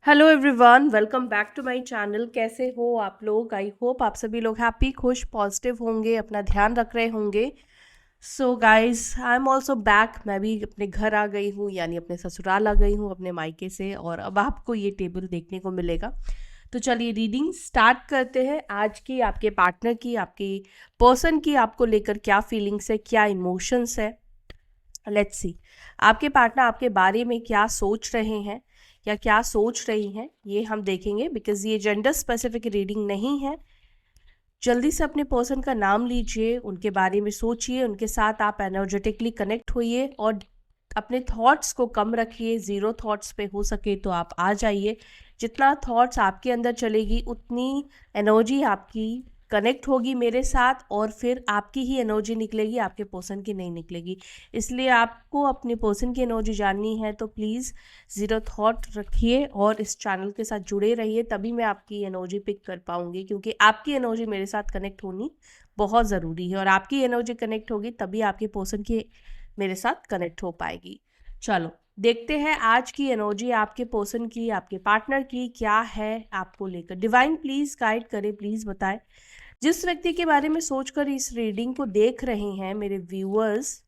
Hello everyone, welcome back to my channel. कैसे हो आप लोग? आई होप आप सभी लोग हैप्पी, खुश, पॉजिटिव होंगे, अपना ध्यान रख रहे होंगे। So guys, I am also back. मैं भी अपने घर आ गई हूँ, यानी अपने ससुराल आ गई हूँ अपने मायके से, और अब आपको ये टेबल देखने को मिलेगा। तो चलिए रीडिंग स्टार्ट करते हैं। आज की आपके पार्टनर की, आपकी पर्सन की आपको लेकर क्या फीलिंग्स है, क्या इमोशंस है। लेट्स सी आपके पार्टनर आपके बारे में क्या सोच रहे हैं या क्या सोच रही हैं, ये हम देखेंगे। बिकॉज ये जेंडर स्पेसिफिक रीडिंग नहीं है। जल्दी से अपने पर्सन का नाम लीजिए, उनके बारे में सोचिए, उनके साथ आप एनर्जेटिकली कनेक्ट होइए और अपने थॉट्स को कम रखिए। ज़ीरो थॉट्स पे हो सके तो आप आ जाइए। जितना थॉट्स आपके अंदर चलेगी उतनी एनर्जी आपकी कनेक्ट होगी मेरे साथ, और फिर आपकी ही एनर्जी निकलेगी, आपके पर्सन की नहीं निकलेगी। इसलिए आपको अपने पर्सन की एनर्जी जाननी है तो प्लीज़ ज़ीरो थॉट रखिए और इस चैनल के साथ जुड़े रहिए, तभी मैं आपकी एनर्जी पिक कर पाऊँगी। क्योंकि आपकी एनर्जी मेरे साथ कनेक्ट होनी बहुत ज़रूरी है, और आपकी एनर्जी कनेक्ट होगी तभी आपके पर्सन की मेरे साथ कनेक्ट हो पाएगी। चलो देखते हैं आज की एनर्जी आपके पर्सन की, आपके पार्टनर की क्या है आपको लेकर। डिवाइन प्लीज़ गाइड करें, प्लीज़ बताएं। जिस व्यक्ति के बारे में सोचकर इस रीडिंग को देख रहे हैं मेरे व्यूअर्स,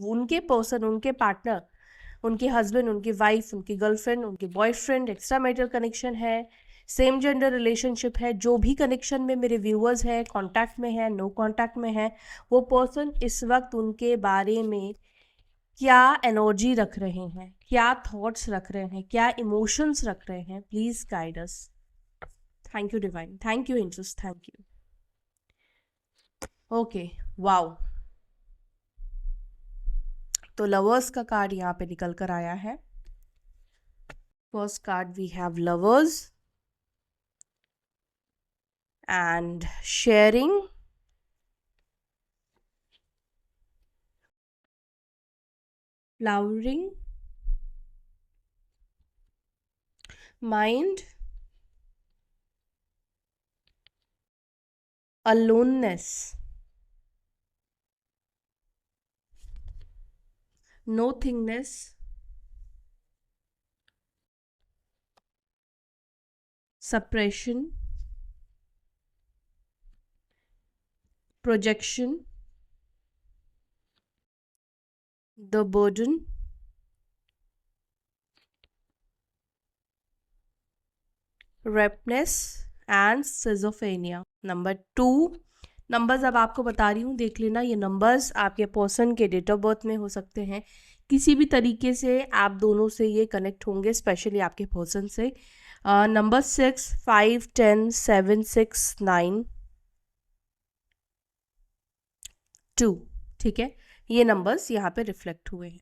उनके पर्सन, उनके पार्टनर, उनके हस्बैंड, उनकी वाइफ, उनकी गर्लफ्रेंड, उनके बॉयफ्रेंड, एक्स्ट्रा मैरिटल कनेक्शन है, सेम जेंडर रिलेशनशिप है, जो भी कनेक्शन में मेरे व्यूअर्स हैं, कांटेक्ट में है, नो कांटेक्ट में है, वो पर्सन इस वक्त उनके बारे में क्या एनर्जी रख रहे हैं, क्या थॉट्स रख रहे हैं, क्या इमोशंस रख रहे हैं। Please guide us. Thank you divine, thank you angels, thank you. Okay, wow. तो लवर्स का कार्ड यहाँ पे निकल कर आया है। First card we have lovers and sharing, flowering, mind, aloneness, nothingness, suppression, projection, the burden, रेपनेस एंड सिजोफेनिया। नंबर 2 नंबर्स अब आपको बता रही हूँ, देख लेना। ये नंबर्स आपके पर्सन के डेट ऑफ बर्थ में हो सकते हैं। किसी भी तरीके से आप दोनों से ये कनेक्ट होंगे, स्पेशली आपके पर्सन से। नंबर 6, 5, 10, 7, 6, 9, 2। ठीक है, ये नंबर्स यहाँ पे रिफ्लेक्ट हुए हैं।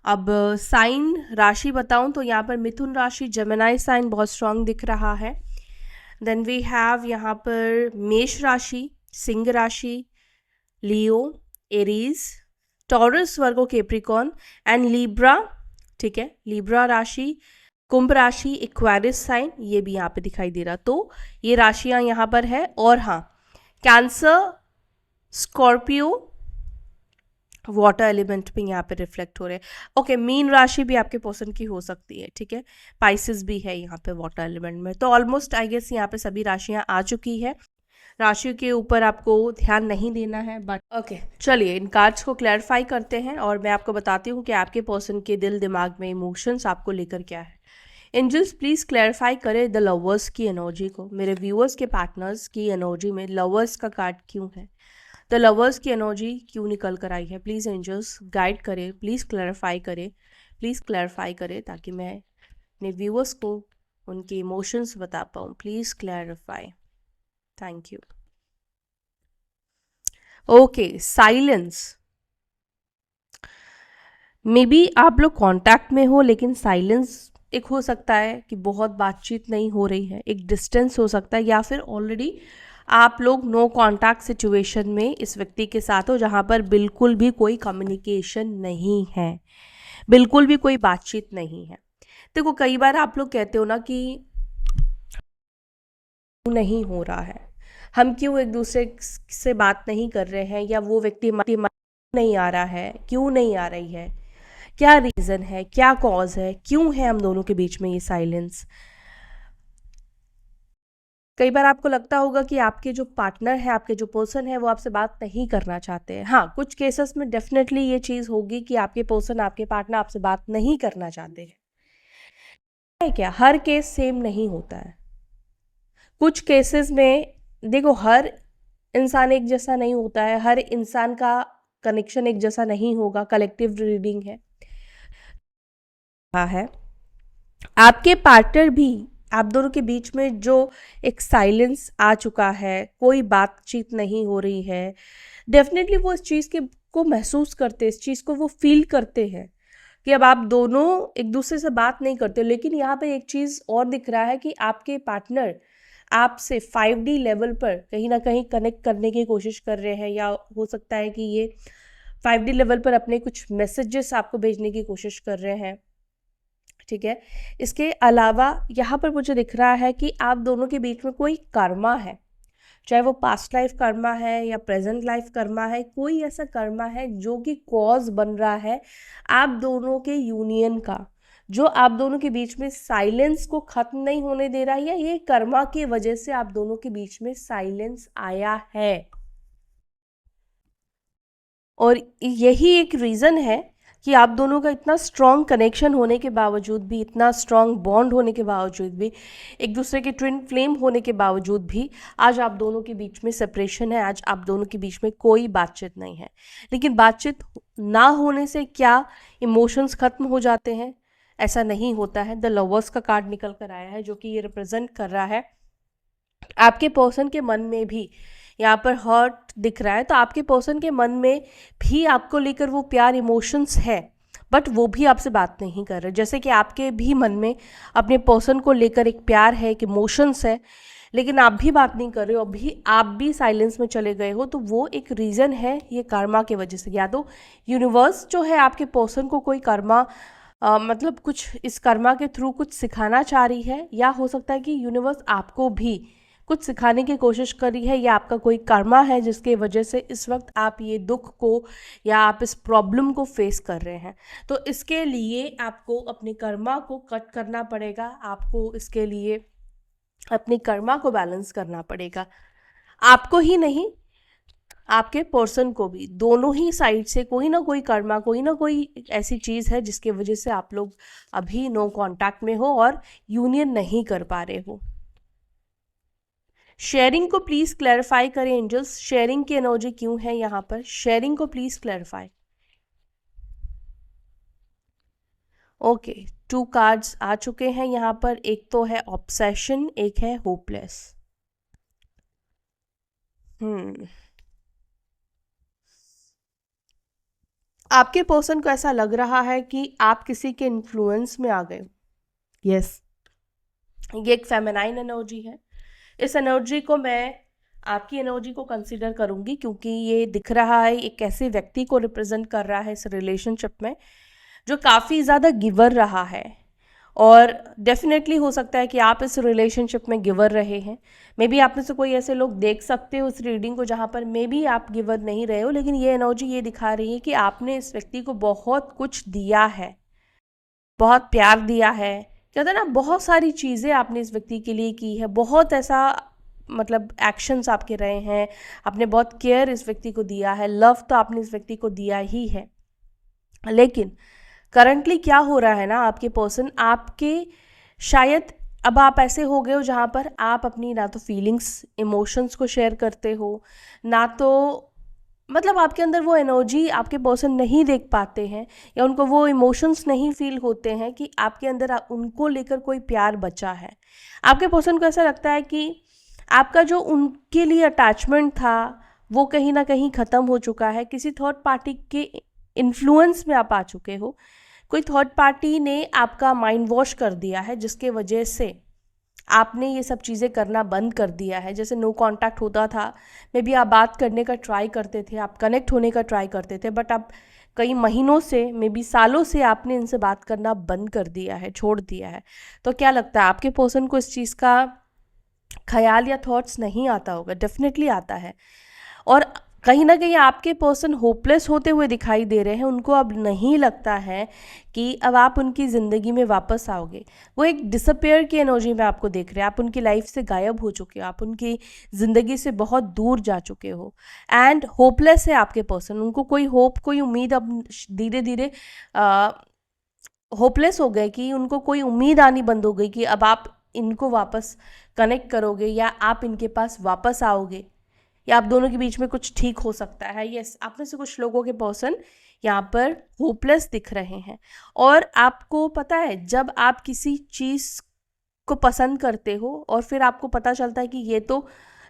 अब साइन राशि बताऊं तो यहाँ पर मिथुन राशि, जेमिनाई साइन बहुत स्ट्रांग दिख रहा है। देन वी हैव यहाँ पर मेष राशि, सिंह राशि, Leo, Aries, Taurus, Virgo, Capricorn and Libra. ठीक है, लीब्रा राशि, कुंभ राशि, एक्वेरियस साइन, ये भी यहाँ पे दिखाई दे रहा। तो ये राशियां यहाँ पर है। और हाँ, कैंसर, स्कॉर्पियो, वाटर एलिमेंट भी यहाँ पे रिफ्लेक्ट हो रहे हैं। ओके, मीन राशि भी आपके पर्सन की हो सकती है। ठीक है, पाइसिस भी है यहाँ पे वाटर एलिमेंट में। तो ऑलमोस्ट आई गेस यहाँ पे सभी राशियाँ आ चुकी है। राशि के ऊपर आपको ध्यान नहीं देना है, बट ओके चलिए इन कार्ड्स को क्लैरिफाई करते हैं और मैं आपको बताती हूँ कि आपके पर्सन के दिल दिमाग में इमोशंस आपको लेकर क्या है। एंजल्स प्लीज क्लैरिफाई करें द लवर्स की एनर्जी को। मेरे व्यूअर्स के पार्टनर्स की एनर्जी में लवर्स का कार्ड क्यों है, द लवर्स की एनर्जी क्यों निकल कर आई है। प्लीज़ एंजल्स गाइड करें, प्लीज़ क्लैरिफाई करें, प्लीज़ क्लैरिफाई करें, ताकि मैं अपने व्यूअर्स को उनके इमोशंस बता पाऊँ। Please clarify, thank you. Okay, silence. May be आप लोग कांटेक्ट में हो, लेकिन साइलेंस एक हो सकता है कि बहुत बातचीत नहीं हो रही है, एक डिस्टेंस हो सकता है, या फिर ऑलरेडी आप लोग नो कांटेक्ट सिचुएशन में इस व्यक्ति के साथ हो, जहाँ पर बिल्कुल भी कोई कम्युनिकेशन नहीं है, बिल्कुल भी कोई बातचीत नहीं है। देखो, कई बार आप लोग कहते हो ना कि नहीं हो रहा है, हम क्यों एक दूसरे से बात नहीं कर रहे हैं, या वो व्यक्ति नहीं आ रहा है, क्यों नहीं आ रही है, क्या रीज़न है, क्या कॉज है, क्यों है हम दोनों के बीच में ये साइलेंस। कई बार आपको लगता होगा कि आपके जो पार्टनर है, आपके जो पर्सन है, वो आपसे बात नहीं करना चाहते हैं। हाँ, कुछ केसेस में डेफिनेटली ये चीज़ होगी कि आपके पर्सन, आपके पार्टनर आपसे बात नहीं करना चाहते हैं। है क्या, हर केस सेम नहीं होता है। कुछ केसेस में देखो, हर इंसान एक जैसा नहीं होता है, हर इंसान का कनेक्शन एक जैसा नहीं होगा। कलेक्टिव रीडिंग है आपके पार्टनर भी, आप दोनों के बीच में जो एक साइलेंस आ चुका है, कोई बातचीत नहीं हो रही है, डेफिनेटली वो इस चीज़ के को महसूस करते हैं, इस चीज़ को वो फील करते हैं कि अब आप दोनों एक दूसरे से बात नहीं करते। लेकिन यहाँ पे एक चीज़ और दिख रहा है कि आपके पार्टनर आपसे 5D लेवल पर कहीं ना कहीं कनेक्ट करने की कोशिश कर रहे हैं, या हो सकता है कि ये 5D लेवल पर अपने कुछ मैसेजेस आपको भेजने की कोशिश कर रहे हैं। ठीक है, इसके अलावा यहाँ पर मुझे दिख रहा है कि आप दोनों के बीच में कोई कर्मा है, चाहे वो पास्ट लाइफ कर्मा है या प्रेजेंट लाइफ कर्मा है। कोई ऐसा कर्मा है जो कि कॉज बन रहा है आप दोनों के यूनियन का, जो आप दोनों के बीच में साइलेंस को खत्म नहीं होने दे रहा है, या ये कर्मा की वजह से आप दोनों के बीच में साइलेंस आया है। और यही एक रीज़न है कि आप दोनों का इतना स्ट्रॉन्ग कनेक्शन होने के बावजूद भी, इतना स्ट्रॉन्ग बॉन्ड होने के बावजूद भी, एक दूसरे के ट्विन फ्लेम होने के बावजूद भी आज आप दोनों के बीच में सेपरेशन है, आज आप दोनों के बीच में कोई बातचीत नहीं है। लेकिन बातचीत ना होने से क्या इमोशंस खत्म हो जाते हैं? ऐसा नहीं होता है। द लवर्स का कार्ड निकल कर आया है, जो कि ये रिप्रेजेंट कर रहा है आपके पर्सन के मन में भी यहाँ पर हर्ट दिख रहा है। तो आपके पर्सन के मन में भी आपको लेकर वो प्यार, इमोशंस है, बट वो भी आपसे बात नहीं कर रहे। जैसे कि आपके भी मन में अपने पर्सन को लेकर एक प्यार है, एक इमोशंस है, लेकिन आप भी बात नहीं कर रहे हो, अभी आप भी साइलेंस में चले गए हो। तो वो एक रीज़न है, ये कर्मा की वजह से। या तो यूनिवर्स जो है आपके पर्सन को कोई कर्मा मतलब कुछ इस कर्मा के थ्रू कुछ सिखाना चाह रही है, या हो सकता है कि यूनिवर्स आपको भी कुछ सिखाने की कोशिश कर रही है, या आपका कोई कर्मा है जिसके वजह से इस वक्त आप ये दुख को या आप इस प्रॉब्लम को फेस कर रहे हैं। तो इसके लिए आपको अपने कर्मा को कट करना पड़ेगा, आपको इसके लिए अपने कर्मा को बैलेंस करना पड़ेगा। आपको ही नहीं, आपके पर्सन को भी, दोनों ही साइड से कोई ना कोई कर्मा, कोई ना कोई ऐसी चीज़ है जिसकी वजह से आप लोग अभी नो कांटेक्ट में हो और यूनियन नहीं कर पा रहे हो। शेयरिंग को प्लीज क्लैरिफाई करें एंजल्स, शेयरिंग की एनर्जी क्यों है यहाँ पर, शेयरिंग को प्लीज क्लैरिफाई। ओके, 2 कार्ड्स आ चुके हैं यहाँ पर। एक तो है ऑब्सेशन, एक है होपलेस। आपके पर्सन को ऐसा लग रहा है कि आप किसी के इन्फ्लुएंस में आ गए। यस, ये एक फेमिनाइन एनर्जी है। इस एनर्जी को मैं आपकी एनर्जी को कंसीडर करूंगी, क्योंकि ये दिख रहा है एक ऐसे व्यक्ति को रिप्रेजेंट कर रहा है इस रिलेशनशिप में जो काफ़ी ज़्यादा गिवर रहा है। और डेफिनेटली हो सकता है कि आप इस रिलेशनशिप में गिवर रहे हैं। मे बी आप में से कोई ऐसे लोग देख सकते हो इस रीडिंग को जहाँ पर मे बी आप गिवर नहीं रहे हो, लेकिन ये एनर्जी ये दिखा रही है कि आपने इस व्यक्ति को बहुत कुछ दिया है, बहुत प्यार दिया है। कहते हैं ना, बहुत सारी चीज़ें आपने इस व्यक्ति के लिए की है, बहुत ऐसा मतलब एक्शंस आपके रहे हैं, आपने बहुत केयर इस व्यक्ति को दिया है, लव तो आपने इस व्यक्ति को दिया ही है। लेकिन करंटली क्या हो रहा है ना, आपके पर्सन आपके शायद अब आप ऐसे हो गए हो जहाँ पर आप अपनी ना तो फीलिंग्स, इमोशंस को शेयर करते हो, ना तो मतलब आपके अंदर वो एनर्जी आपके पर्सन नहीं देख पाते हैं, या उनको वो इमोशंस नहीं फील होते हैं कि आपके अंदर उनको लेकर कोई प्यार बचा है। आपके पर्सन को ऐसा लगता है कि आपका जो उनके लिए अटैचमेंट था वो कहीं ना कहीं ख़त्म हो चुका है। किसी थर्ड पार्टी के इन्फ्लुएंस में आप आ चुके हो, कोई थर्ड पार्टी ने आपका माइंड वॉश कर दिया है, जिसके वजह से आपने ये सब चीज़ें करना बंद कर दिया है। जैसे नो कांटेक्ट होता था, मे बी आप बात करने का ट्राई करते थे, आप कनेक्ट होने का ट्राई करते थे, बट अब कई महीनों से, मे बी सालों से आपने इनसे बात करना बंद कर दिया है, छोड़ दिया है। तो क्या लगता है आपके पर्सन को इस चीज़ का ख्याल या थॉट्स नहीं आता होगा? डेफिनेटली आता है। और कहीं ना कहीं आपके पर्सन होपलेस होते हुए दिखाई दे रहे हैं, उनको अब नहीं लगता है कि अब आप उनकी ज़िंदगी में वापस आओगे। वो एक डिसअपेयर की एनर्जी में आपको देख रहे हैं, आप उनकी लाइफ से गायब हो चुके हो, आप उनकी ज़िंदगी से बहुत दूर जा चुके हो एंड होपलेस है आपके पर्सन। उनको कोई होप, कोई उम्मीद अब धीरे धीरे होपलेस हो गए कि उनको कोई उम्मीद आनी बंद हो गई कि अब आप इनको वापस कनेक्ट करोगे या आप इनके पास वापस आओगे या आप दोनों के बीच में कुछ ठीक हो सकता है। यस, आप में से कुछ लोगों के पर्सन यहाँ पर होपलेस दिख रहे हैं। और आपको पता है, जब आप किसी चीज़ को पसंद करते हो और फिर आपको पता चलता है कि ये तो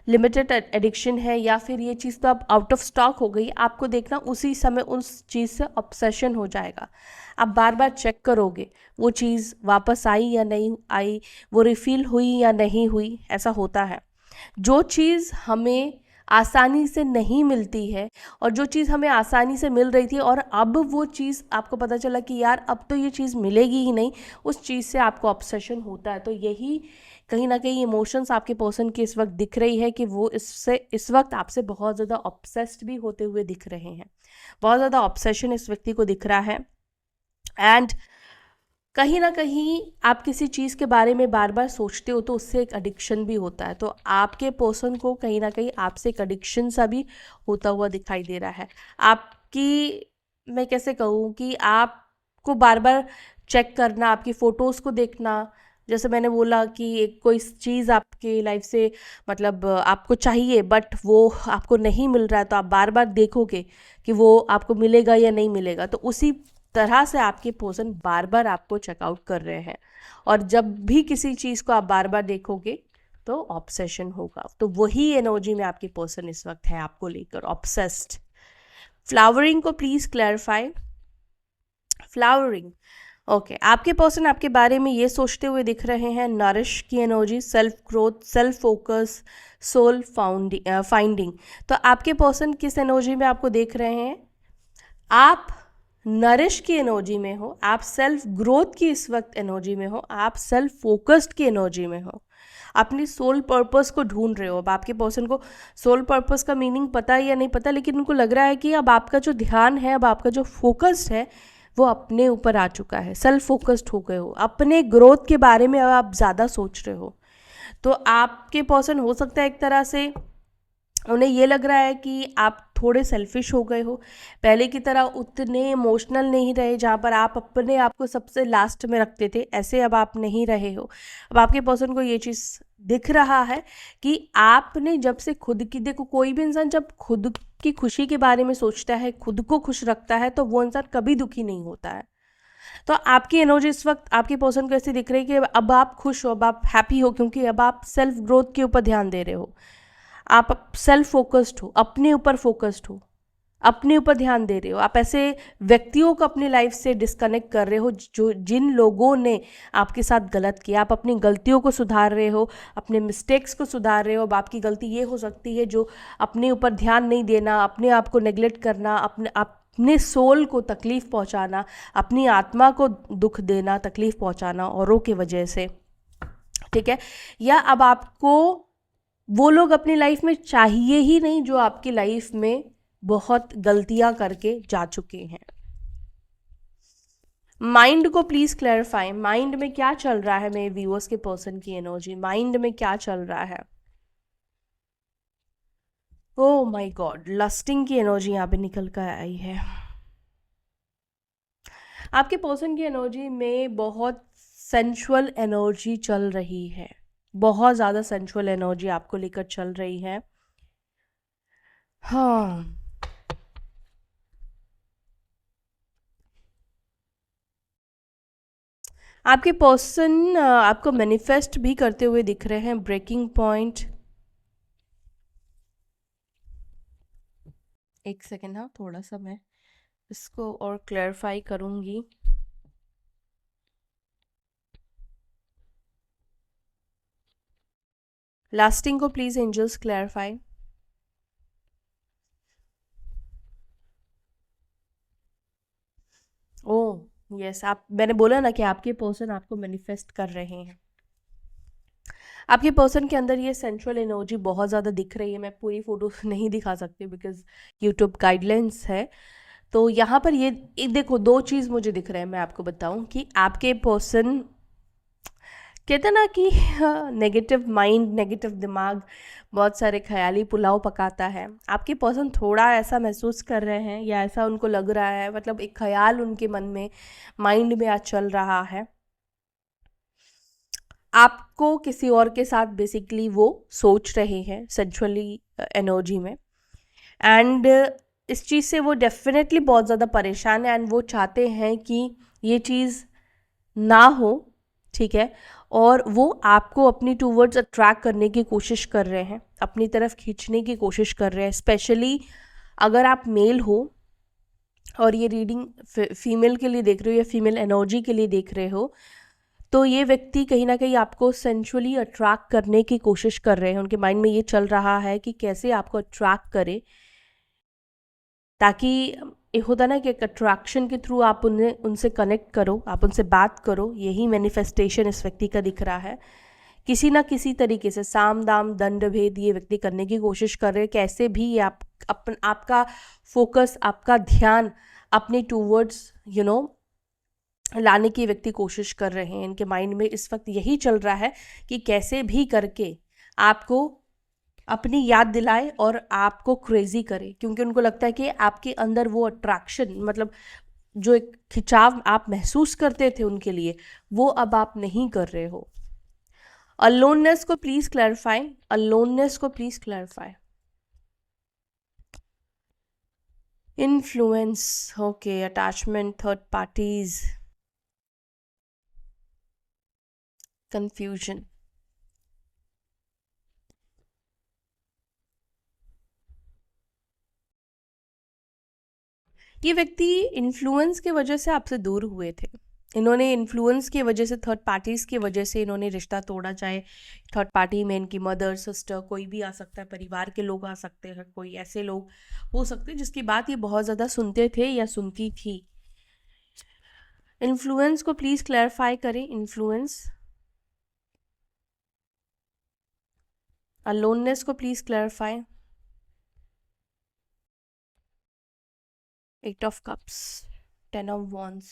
लिमिटेड एडिक्शन है या फिर ये चीज़ तो अब आउट ऑफ स्टॉक हो गई, आपको देखना उसी समय उस चीज़ से ऑब्सेशन हो जाएगा। आप बार बार चेक करोगे वो चीज़ वापस आई या नहीं आई, वो रिफ़िल हुई या नहीं हुई। ऐसा होता है, जो चीज़ हमें आसानी से नहीं मिलती है और जो चीज़ हमें आसानी से मिल रही थी और अब वो चीज़ आपको पता चला कि यार अब तो ये चीज़ मिलेगी ही नहीं, उस चीज़ से आपको ऑब्सेशन होता है। तो यही कहीं ना कहीं इमोशंस आपके पर्सन की इस वक्त दिख रही है कि वो इससे इस वक्त आपसे बहुत ज़्यादा ऑब्सेस्ड भी होते हुए दिख रहे हैं। बहुत ज़्यादा ऑब्सेशन इस व्यक्ति को दिख रहा है एंड कहीं ना कहीं आप किसी चीज़ के बारे में बार बार सोचते हो तो उससे एक एडिक्शन भी होता है। तो आपके पर्सन को कहीं ना कहीं आपसे एक एडिक्शन सा भी होता हुआ दिखाई दे रहा है। आपकी, मैं कैसे कहूँ कि आपको बार बार चेक करना, आपकी फ़ोटोज़ को देखना, जैसे मैंने बोला कि एक कोई चीज़ आपके लाइफ से मतलब आपको चाहिए बट वो आपको नहीं मिल रहा है, तो आप बार बार देखोगे कि वो आपको मिलेगा या नहीं मिलेगा। तो उसी तरह से आपके पर्सन बार बार आपको चेकआउट कर रहे हैं और जब भी किसी चीज़ को आप बार बार देखोगे तो ऑब्सेशन होगा। तो वही एनर्जी में आपके पर्सन इस वक्त है आपको लेकर ऑब्सेस्ड। फ्लावरिंग को प्लीज क्लैरिफाई। फ्लावरिंग, ओके, आपके पर्सन आपके बारे में ये सोचते हुए दिख रहे हैं, नरिश की energy, self growth, self focus, soul finding. तो आपके पर्सन किस एनर्जी में आपको देख रहे हैं? आप नरिश की एनर्जी में हो, आप सेल्फ ग्रोथ की इस वक्त एनर्जी में हो, आप सेल्फ फोकस्ड की एनर्जी में हो, अपनी सोल पर्पस को ढूंढ रहे हो। अब आपके पर्सन को सोल पर्पस का मीनिंग पता है या नहीं पता, लेकिन उनको लग रहा है कि अब आपका जो ध्यान है, अब आपका जो फोकस है वो अपने ऊपर आ चुका है, सेल्फ फोकस्ड हो गए हो, अपने ग्रोथ के बारे में अब आप ज़्यादा सोच रहे हो। तो आपके पर्सन हो सकता है एक तरह से उन्हें ये लग रहा है कि आप थोड़े सेल्फिश हो गए हो, पहले की तरह उतने इमोशनल नहीं रहे, जहाँ पर आप अपने आप को सबसे लास्ट में रखते थे, ऐसे अब आप नहीं रहे हो। अब आपके पर्सन को ये चीज़ दिख रहा है कि आपने जब से खुद की, देखो कोई भी इंसान जब खुद की खुशी के बारे में सोचता है, खुद को खुश रखता है, तो वो इंसान कभी दुखी नहीं होता है। तो आपकी एनर्जी इस वक्त आपके पर्सन को ऐसे दिख रही है कि अब आप खुश हो, अब आप हैप्पी हो, क्योंकि अब आप सेल्फ ग्रोथ के ऊपर ध्यान दे रहे हो, आप सेल्फ फोकस्ड हो, अपने ऊपर फोकस्ड हो, अपने ऊपर ध्यान दे रहे हो। आप ऐसे व्यक्तियों को अपनी लाइफ से डिस्कनेक्ट कर रहे हो जो जिन लोगों ने आपके साथ गलत किया। आप अपनी गलतियों को सुधार रहे हो, अपने मिस्टेक्स को सुधार रहे हो। अब आपकी गलती ये हो सकती है जो अपने ऊपर ध्यान नहीं देना, अपने आप को नेग्लेक्ट करना, अपने सोल को तकलीफ़ पहुंचाना, अपनी आत्मा को दुख देना, तकलीफ़ पहुंचाना औरों की वजह से, ठीक है। या अब आपको वो लोग अपनी लाइफ में चाहिए ही नहीं जो आपकी लाइफ में बहुत गलतियां करके जा चुके हैं। माइंड को प्लीज क्लैरिफाई, माइंड में क्या चल रहा है मेरे व्यूअर्स के पर्सन की एनर्जी, माइंड में क्या चल रहा है? ओ माय गॉड, लस्टिंग की एनर्जी यहाँ पे निकल कर आई है। आपके पर्सन की एनर्जी में बहुत सेंसुअल एनर्जी चल रही है, बहुत ज़्यादा सेंसुअल एनर्जी आपको लेकर चल रही है। हाँ, आपके पर्सन आपको मैनिफेस्ट भी करते हुए दिख रहे हैं, ब्रेकिंग पॉइंट। एक सेकेंड, हाँ, थोड़ा सा मैं इसको और क्लैरिफाई करूंगी। लास्टिंग को please angels clarify. Oh yes, आप, मैंने बोला ना कि आपके पर्सन आपको मैनिफेस्ट कर रहे हैं। आपके पर्सन के अंदर ये सेंट्रल एनर्जी बहुत ज़्यादा दिख रही है। मैं पूरी फ़ोटो नहीं दिखा सकती बिकॉज यूट्यूब गाइडलाइंस है। तो यहाँ पर ये देखो, दो चीज़ मुझे दिख रहे हैं। मैं आपको बताऊँ कि आपके पर्सन, कहते हैं ना कि नेगेटिव माइंड, नेगेटिव दिमाग बहुत सारे ख्याली पुलाव पकाता है। आपके पर्सन थोड़ा ऐसा महसूस कर रहे हैं या ऐसा उनको लग रहा है, मतलब एक ख्याल उनके मन में, माइंड में आज चल रहा है, आपको किसी और के साथ बेसिकली वो सोच रहे हैं सेंचुअली एनर्जी में। एंड इस चीज़ से वो डेफिनेटली बहुत ज़्यादा परेशान है एंड वो चाहते हैं कि ये चीज़ ना हो, ठीक है। और वो आपको अपनी टूवर्ड्स अट्रैक्ट करने की कोशिश कर रहे हैं, अपनी तरफ खींचने की कोशिश कर रहे हैं। स्पेशली अगर आप मेल हो और ये रीडिंग फीमेल के लिए देख रहे हो या फीमेल एनर्जी के लिए देख रहे हो, तो ये व्यक्ति कहीं ना कहीं आपको सेंचुअली अट्रैक्ट करने की कोशिश कर रहे हैं। उनके माइंड में ये चल रहा है कि कैसे आपको अट्रैक्ट करे, ताकि एक होता ना कि एक अट्रैक्शन के थ्रू आप उनसे कनेक्ट करो, आप उनसे बात करो। यही मैनिफेस्टेशन इस व्यक्ति का दिख रहा है। किसी ना किसी तरीके से साम दाम दंड भेद ये व्यक्ति करने की कोशिश कर रहे हैं। कैसे भी ये आपका फोकस, आपका ध्यान अपने टूवर्ड्स लाने की व्यक्ति कोशिश कर रहे हैं। इनके माइंड में इस वक्त यही चल रहा है कि कैसे भी करके आपको अपनी याद दिलाए और आपको क्रेजी करे, क्योंकि उनको लगता है कि आपके अंदर वो अट्रैक्शन, मतलब जो एक खिंचाव आप महसूस करते थे उनके लिए, वो अब आप नहीं कर रहे हो। अलोननेस को प्लीज क्लैरिफाई, अलोननेस को please clarify. Influence, okay, attachment, third parties, confusion. ये व्यक्ति इन्फ्लुएंस के वजह से आपसे दूर हुए थे। इन्होंने इन्फ्लुएंस की वजह से, थर्ड पार्टीज़ की वजह से इन्होंने रिश्ता तोड़ा। चाहे थर्ड पार्टी में इनकी मदर, सिस्टर, कोई भी आ सकता है, परिवार के लोग आ सकते हैं, कोई ऐसे लोग हो सकते हैं जिसकी बात ये बहुत ज़्यादा सुनते थे या सुनती थी। इन्फ्लुएंस को प्लीज़ क्लैरिफाई करें। इन्फ्लुएंस, अलोननेस को please clarify. 8 of cups, 10 of wands.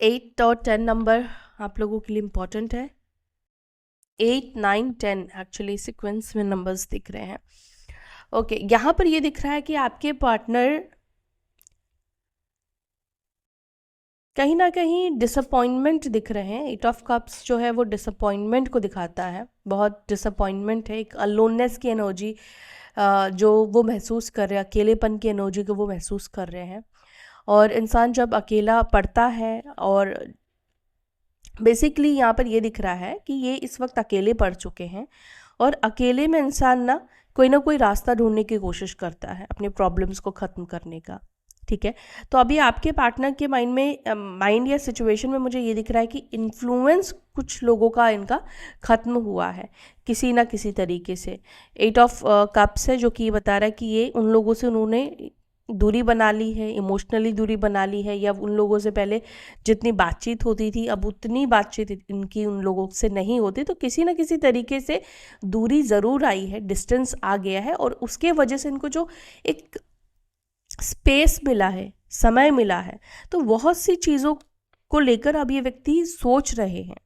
8 और 10 नंबर आप लोगों के लिए इम्पॉर्टेंट है। 8, 9, 10 एक्चुअली सिक्वेंस में नंबर्स दिख रहे हैं। ओके, यहाँ पर ये दिख रहा है कि आपके पार्टनर कहीं ना कहीं डिसअपॉइंटमेंट दिख रहे हैं। 8 ऑफ कप्स जो है वो डिसअपॉइंटमेंट को दिखाता है। बहुत डिसअपॉइंटमेंट है, एक अलोननेस की एनर्जी जो वो महसूस कर रहे हैं, अकेलेपन की एनर्जी को वो महसूस कर रहे हैं। और इंसान जब अकेला पड़ता है, और बेसिकली यहाँ पर ये दिख रहा है कि ये इस वक्त अकेले पड़ चुके हैं, और अकेले में इंसान ना कोई रास्ता ढूंढने की कोशिश करता है अपने प्रॉब्लम्स को ख़त्म करने का, ठीक है। तो अभी आपके पार्टनर के माइंड या सिचुएशन में मुझे ये दिख रहा है कि इन्फ्लुएंस कुछ लोगों का इनका ख़त्म हुआ है किसी ना किसी तरीके से। 8 ऑफ कप्स है जो कि ये बता रहा है कि ये उन लोगों से उन्होंने दूरी बना ली है, इमोशनली दूरी बना ली है, या उन लोगों से पहले जितनी बातचीत होती थी अब उतनी बातचीत इनकी उन लोगों से नहीं होती। तो किसी ना किसी तरीके से दूरी ज़रूर आई है, डिस्टेंस आ गया है, और उसके वजह से इनको जो एक स्पेस मिला है, समय मिला है, तो बहुत सी चीज़ों को लेकर अब ये व्यक्ति सोच रहे हैं,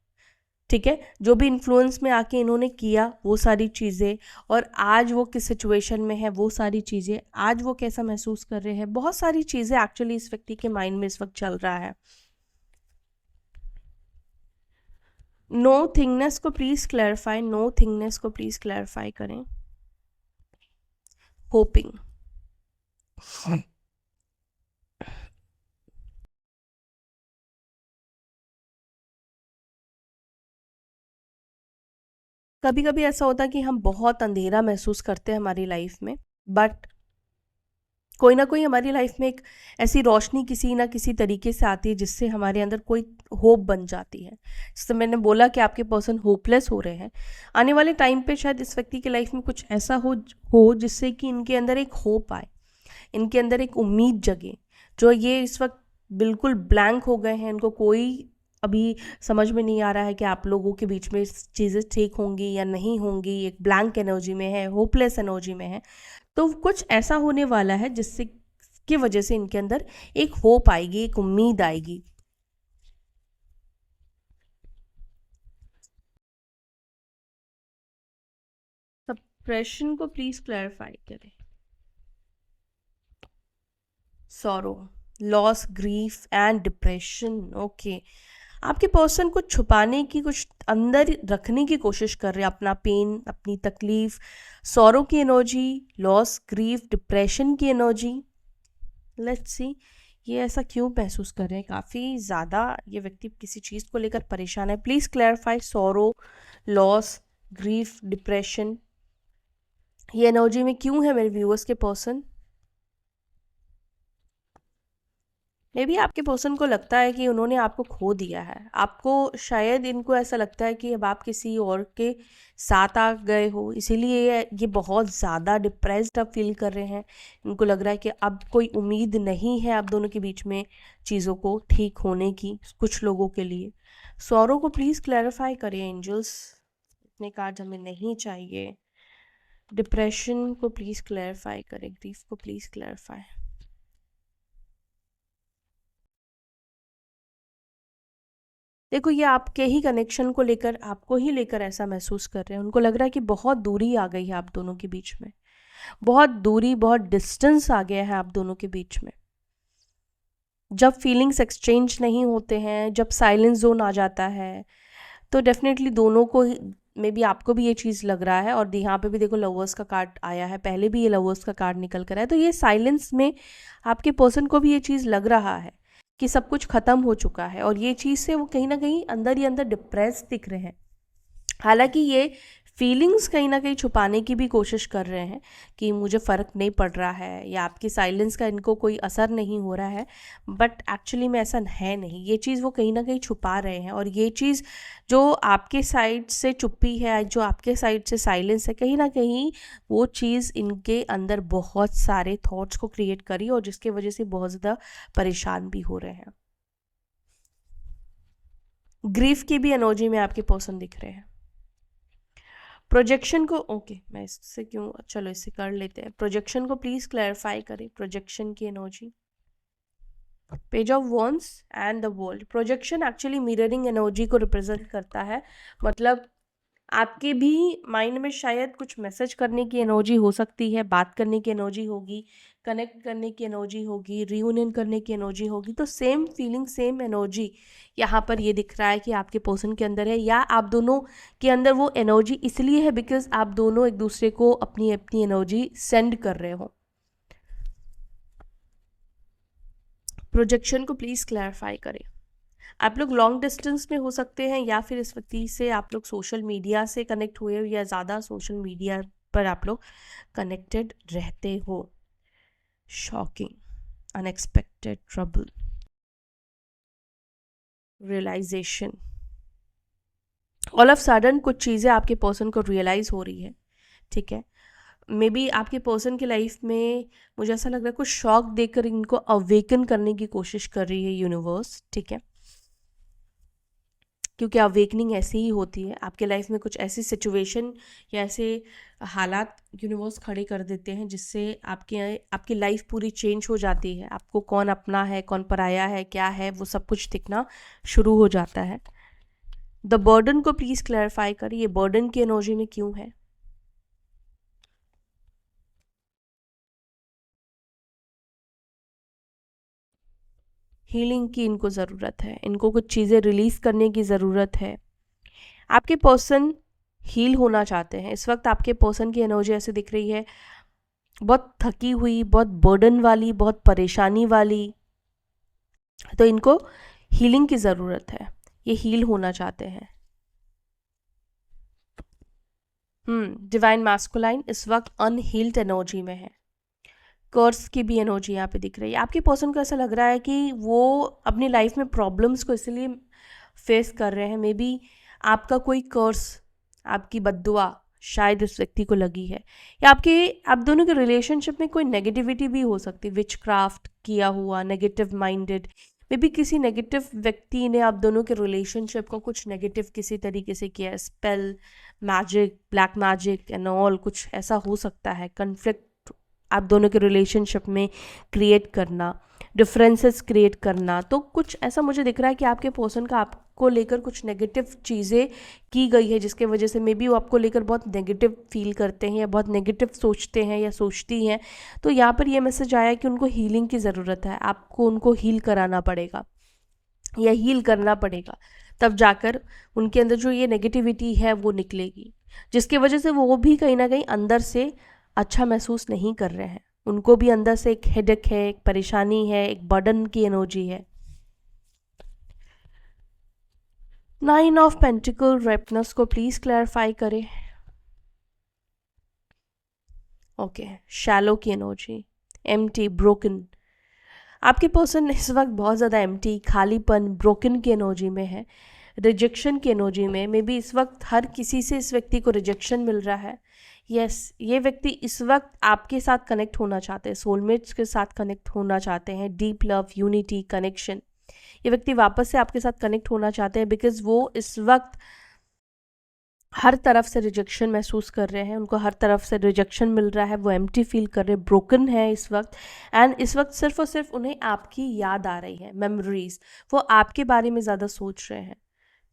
ठीक है। जो भी इन्फ्लुएंस में आके इन्होंने किया वो सारी चीज़ें, और आज वो किस सिचुएशन में है वो सारी चीज़ें, आज वो कैसा महसूस कर रहे हैं, बहुत सारी चीज़ें एक्चुअली इस व्यक्ति के माइंड में इस वक्त चल रहा है। नो थिंगनेस को प्लीज़ क्लैरिफाई, नो थिंगनेस को प्लीज़ क्लैरिफाई करें। होपिंग, कभी कभी ऐसा होता है कि हम बहुत अंधेरा महसूस करते हैं हमारी लाइफ में, बट कोई ना कोई हमारी लाइफ में एक ऐसी रोशनी किसी ना किसी तरीके से आती है जिससे हमारे अंदर कोई होप बन जाती है। जैसे मैंने बोला कि आपके पर्सन होपलेस हो रहे हैं, आने वाले टाइम पे शायद इस व्यक्ति की लाइफ में कुछ ऐसा हो जिससे कि इनके अंदर एक होप आए, इनके अंदर एक उम्मीद जगे। जो ये इस वक्त बिल्कुल ब्लैंक हो गए हैं, इनको कोई अभी समझ में नहीं आ रहा है कि आप लोगों के बीच में चीज़ें ठीक होंगी या नहीं होंगी, एक ब्लैंक एनर्जी में है, होपलेस एनर्जी में है। तो कुछ ऐसा होने वाला है जिससे की वजह से इनके अंदर एक होप आएगी, एक उम्मीद आएगी। सप्रेशन को प्लीज क्लैरिफाई करें। Sorrow, loss, grief and depression. Okay, आपके पर्सन को छुपाने की, कुछ अंदर रखने की कोशिश कर रहे हैं, अपना पेन, अपनी तकलीफ, सॉरो की एनर्जी, लॉस, ग्रीफ, डिप्रेशन की एनर्जी। लेट्स सी ये ऐसा क्यों महसूस कर रहे हैं। काफ़ी ज़्यादा ये व्यक्ति किसी चीज़ को लेकर परेशान है। Please clarify sorrow, loss, grief, depression, ये एनर्जी में क्यों है मेरे व्यूअर्स के पर्सन। मे बी आपके पर्सन को लगता है कि उन्होंने आपको खो दिया है। आपको शायद इनको ऐसा लगता है कि अब आप किसी और के साथ आ गए हो, इसीलिए ये बहुत ज़्यादा डिप्रेस्ड अब फील कर रहे हैं। इनको लग रहा है कि अब कोई उम्मीद नहीं है आप दोनों के बीच में चीज़ों को ठीक होने की, कुछ लोगों के लिए। सौरों को प्लीज़ क्लैरिफाई करिए एंजल्स, इतने कार्ड हमें नहीं चाहिए। डिप्रेशन को प्लीज़ क्लैरिफाई करें, ग्रीफ को प्लीज़ क्लैरिफाई। देखो ये आपके ही कनेक्शन को लेकर, आपको ही लेकर ऐसा महसूस कर रहे हैं। उनको लग रहा है कि बहुत दूरी आ गई है आप दोनों के बीच में, बहुत दूरी, बहुत डिस्टेंस आ गया है आप दोनों के बीच में। जब फीलिंग्स एक्सचेंज नहीं होते हैं, जब साइलेंस जोन आ जाता है, तो डेफिनेटली दोनों को मे बी आपको भी ये चीज़ लग रहा है। और यहाँ पे भी देखो लवर्स का कार्ड आया है, पहले भी ये लवर्स का कार्ड निकल कर आया। तो ये साइलेंस में आपके पर्सन को भी ये चीज़ लग रहा है कि सब कुछ ख़त्म हो चुका है, और ये चीज़ से वो कहीं ना कहीं अंदर ही अंदर डिप्रेस दिख रहे हैं। हालांकि ये फीलिंग्स कहीं ना कहीं छुपाने की भी कोशिश कर रहे हैं कि मुझे फ़र्क नहीं पड़ रहा है, या आपकी साइलेंस का इनको कोई असर नहीं हो रहा है, बट एक्चुअली में ऐसा है नहीं। ये चीज़ वो कहीं ना कहीं छुपा रहे हैं, और ये चीज़ जो आपके साइड से चुप्पी है, जो आपके साइड से साइलेंस है, कहीं ना कहीं वो चीज़ इनके अंदर बहुत सारे थॉट्स को क्रिएट करी, और जिसकी वजह से बहुत ज़्यादा परेशान भी हो रहे हैं। ग्रीफ की भी एनर्जी में आपके पर्सन दिख रहे हैं। प्रोजेक्शन को ओके, मैं इससे क्यों, चलो इससे कर लेते हैं। प्रोजेक्शन को प्लीज़ क्लैरिफाई करें, प्रोजेक्शन की energy. Page of wands and the world. Projection actually mirroring energy को रिप्रेजेंट करता है। मतलब आपके भी माइंड में शायद कुछ मैसेज करने की एनर्जी हो सकती है, बात करने की एनर्जी होगी, कनेक्ट करने की एनर्जी होगी, रियूनियन करने की एनर्जी होगी। तो सेम फीलिंग, सेम एनर्जी यहाँ पर ये दिख रहा है कि आपके पर्सन के अंदर है, या आप दोनों के अंदर वो एनर्जी इसलिए है बिकॉज आप दोनों एक दूसरे को अपनी अपनी एनर्जी सेंड कर रहे हो। प्रोजेक्शन को प्लीज़ क्लैरिफाई करें। आप लोग लॉन्ग डिस्टेंस में हो सकते हैं, या फिर इस व्यक्ति से आप लोग सोशल मीडिया से कनेक्ट हुए हो, या ज़्यादा सोशल मीडिया पर आप लोग कनेक्टेड रहते हो। Shocking, unexpected trouble, realisation. All of sudden कुछ चीज़ें आपके पर्सन को रियलाइज़ हो रही है, ठीक है। मे बी आपके पर्सन की लाइफ में मुझे ऐसा लग रहा है कुछ शॉक देकर इनको अवेकन करने की कोशिश कर रही है यूनिवर्स, ठीक है। क्योंकि अवेकनिंग ऐसी ही होती है, आपके लाइफ में कुछ ऐसी सिचुएशन या ऐसे हालात यूनिवर्स खड़े कर देते हैं जिससे आपकी लाइफ पूरी चेंज हो जाती है। आपको कौन अपना है, कौन पराया है, क्या है, वो सब कुछ दिखना शुरू हो जाता है। द बर्डन को प्लीज़ क्लैरिफाई करिए, ये बर्डन की एनर्जी में क्यों है। हीलिंग की इनको ज़रूरत है, इनको कुछ चीज़ें रिलीज़ करने की ज़रूरत है। आपके पर्सन हील होना चाहते हैं। इस वक्त आपके पर्सन की एनर्जी ऐसे दिख रही है, बहुत थकी हुई, बहुत बर्डन वाली, बहुत परेशानी वाली। तो इनको हीलिंग की ज़रूरत है, ये हील होना चाहते हैं। डिवाइन मैस्कुलाइन इस वक्त अनहील्ड एनर्जी में है। कर्स की भी एनर्जी यहाँ पे दिख रही है। आपके पर्सन को ऐसा लग रहा है कि वो अपनी लाइफ में प्रॉब्लम्स को इसलिए फेस कर रहे हैं। मे बी आपका कोई कर्स, आपकी बद्दुआ शायद इस व्यक्ति को लगी है, या आप दोनों के रिलेशनशिप में कोई नेगेटिविटी भी हो सकती है, विच क्राफ्ट किया हुआ, नेगेटिव माइंडेड। मे बी किसी नेगेटिव व्यक्ति ने आप दोनों के रिलेशनशिप को कुछ नेगेटिव किसी तरीके से किया है, spell, magic, black magic and all, कुछ ऐसा हो सकता है। कन्फ्लिक्ट आप दोनों के रिलेशनशिप में क्रिएट करना, डिफरेंसेस क्रिएट करना, तो कुछ ऐसा मुझे दिख रहा है कि आपके पर्सन का आपको लेकर कुछ नेगेटिव चीज़ें की गई है, जिसके वजह से मे बी वो आपको लेकर बहुत नेगेटिव फील करते हैं या बहुत नेगेटिव सोचते हैं या सोचती हैं। तो यहाँ पर ये मैसेज आया है कि उनको हीलिंग की ज़रूरत है, आपको उनको हील कराना पड़ेगा या हील करना पड़ेगा, तब जाकर उनके अंदर जो ये नेगेटिविटी है वो निकलेगी, जिसकी वजह से वो भी कहीं ना कहीं अंदर से अच्छा महसूस नहीं कर रहे हैं। उनको भी अंदर से एक हेडेक है, एक परेशानी है, एक बर्डन की एनर्जी है। 9 ऑफ पेंटिकल रेपनस को प्लीज क्लैरिफाई करें। ओके, शैलो की एनर्जी, एम्प्टी, ब्रोकन। आपके पर्सन इस वक्त बहुत ज़्यादा एम्प्टी, खालीपन, ब्रोकन की एनर्जी में है, रिजेक्शन की एनर्जी में। मे बी इस वक्त हर किसी से इस व्यक्ति को रिजेक्शन मिल रहा है। यस, ये व्यक्ति इस वक्त आपके साथ कनेक्ट होना चाहते हैं, सोलमेट्स के साथ कनेक्ट होना चाहते हैं, डीप लव, यूनिटी, कनेक्शन। ये व्यक्ति वापस से आपके साथ कनेक्ट होना चाहते हैं बिकॉज वो इस वक्त हर तरफ से रिजेक्शन महसूस कर रहे हैं, उनको हर तरफ से रिजेक्शन मिल रहा है, वो एम्प्टी फील कर रहे हैं, ब्रोकन है इस वक्त। एंड इस वक्त सिर्फ और सिर्फ उन्हें आपकी याद आ रही है, मेमोरीज, वो आपके बारे में ज़्यादा सोच रहे हैं,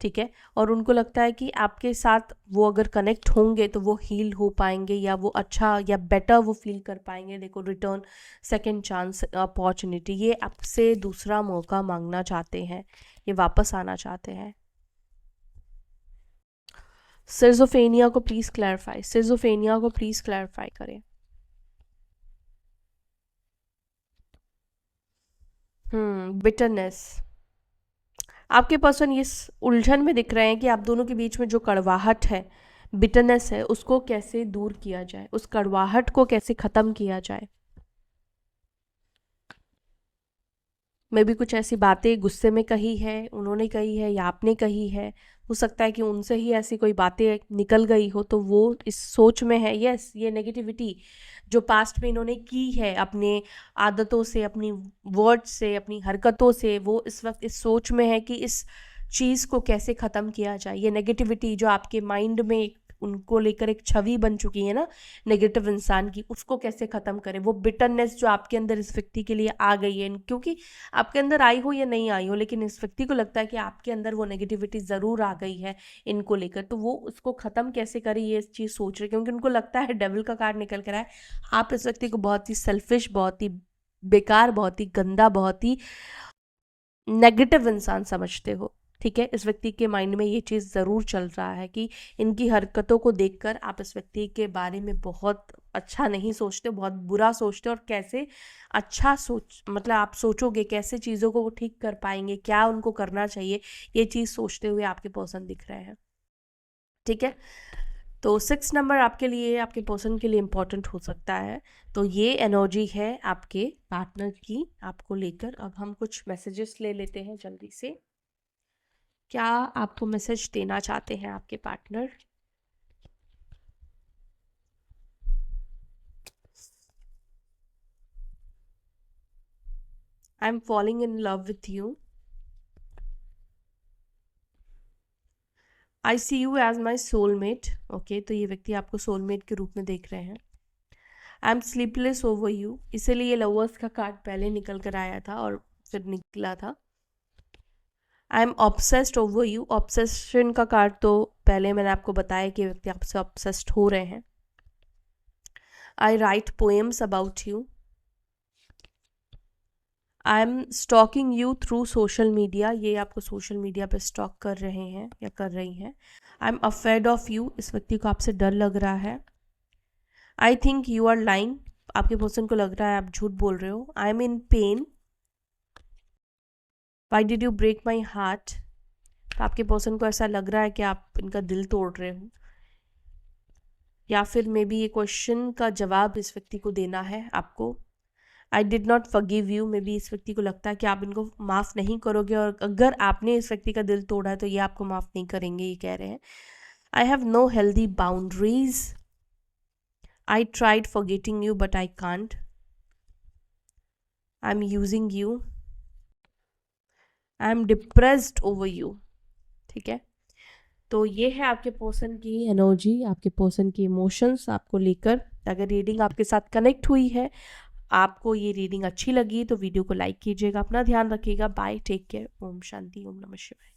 ठीक है। और उनको लगता है कि आपके साथ वो अगर कनेक्ट होंगे तो वो हील हो पाएंगे या वो अच्छा या बेटर वो फील कर पाएंगे। देखो, रिटर्न, सेकंड चांस, अपॉर्चुनिटी, ये आपसे दूसरा मौका मांगना चाहते हैं, ये वापस आना चाहते हैं। सिजोफेनिया को प्लीज क्लैरिफाई, सिजोफेनिया को प्लीज क्लैरिफाई करें। बिटरनेस। आपके पर्सन इस उलझन में दिख रहे हैं कि आप दोनों के बीच में जो कड़वाहट है, बिटरनेस है, उसको कैसे दूर किया जाए, उस कड़वाहट को कैसे ख़त्म किया जाए। मे भी कुछ ऐसी बातें गुस्से में कही है, उन्होंने कही है या आपने कही है, हो सकता है कि उनसे ही ऐसी कोई बातें निकल गई हो, तो वो इस सोच में है। यस, ये नेगेटिविटी जो पास्ट में इन्होंने की है अपने आदतों से, अपनी वर्ड्स से, अपनी हरकतों से, वो इस वक्त इस सोच में है कि इस चीज़ को कैसे ख़त्म किया जाए। ये नेगेटिविटी जो आपके माइंड में उनको लेकर एक छवि बन चुकी है ना नेगेटिव इंसान की, उसको कैसे ख़त्म करें। वो बिटरनेस जो आपके अंदर इस व्यक्ति के लिए आ गई है, क्योंकि आपके अंदर आई हो या नहीं आई हो, लेकिन इस व्यक्ति को लगता है कि आपके अंदर वो नेगेटिविटी ज़रूर आ गई है इनको लेकर, तो वो उसको ख़त्म कैसे करें ये चीज़ सोच रहे, क्योंकि उनको लगता है डेविल का कार्ड निकल कर आए, आप इस व्यक्ति को बहुत ही सेल्फिश, बहुत ही बेकार, बहुत ही गंदा, बहुत ही नेगेटिव इंसान समझते हो, ठीक है। इस व्यक्ति के माइंड में ये चीज़ ज़रूर चल रहा है कि इनकी हरकतों को देखकर आप इस व्यक्ति के बारे में बहुत अच्छा नहीं सोचते, बहुत बुरा सोचते, और कैसे अच्छा सोच, मतलब आप सोचोगे कैसे चीज़ों को वो ठीक कर पाएंगे, क्या उनको करना चाहिए, ये चीज़ सोचते हुए आपके पर्सन दिख रहे हैं, ठीक है। तो 6 नंबर आपके लिए, आपके पर्सन के लिए इम्पॉर्टेंट हो सकता है। तो ये एनर्जी है आपके पार्टनर की आपको लेकर। अब हम कुछ मैसेजेस ले लेते हैं जल्दी से। क्या आपको मैसेज देना चाहते हैं आपके partner? I am falling in love with you, I see you as my soulmate. Okay, तो ये व्यक्ति आपको सोलमेट के रूप में देख रहे हैं। I M sleepless over you, इसीलिए ये लवर्स का कार्ड पहले निकल कर आया था और फिर निकला था। I am obsessed over you, obsession का कार्ड तो पहले मैंने आपको बताया कि व्यक्ति आपसे ऑब्सेस्ड हो रहे हैं। I write poems about you, I am stalking you through social media, ये आपको सोशल मीडिया पे स्टॉक कर रहे हैं या कर रही हैं। I am afraid of you, इस व्यक्ति को आपसे डर लग रहा है। I think you are lying, आपके पर्सन को लग रहा है आप झूठ बोल रहे हो। I am in pain, why did you break my heart, तो आपके पर्सन को ऐसा लग रहा है कि आप इनका दिल तोड़ रहे हो, या फिर मे बी ये क्वेश्चन का जवाब इस व्यक्ति को देना है आपको। I did not forgive you, may be इस व्यक्ति को लगता है कि आप इनको माफ़ नहीं करोगे, और अगर आपने इस व्यक्ति का दिल तोड़ा है तो ये आपको माफ़ नहीं करेंगे, ये कह रहे हैं। I have no healthy boundaries, I tried forgetting you but I can't, I am using you, I am depressed over you. ठीक है, तो ये है आपके पर्सन की एनर्जी, आपके पर्सन की इमोशंस आपको लेकर। अगर रीडिंग आपके साथ कनेक्ट हुई है, आपको ये रीडिंग अच्छी लगी, तो वीडियो को लाइक कीजिएगा। अपना ध्यान रखिएगा। Bye, take care, Om Shanti, ओम नमः शिवाय।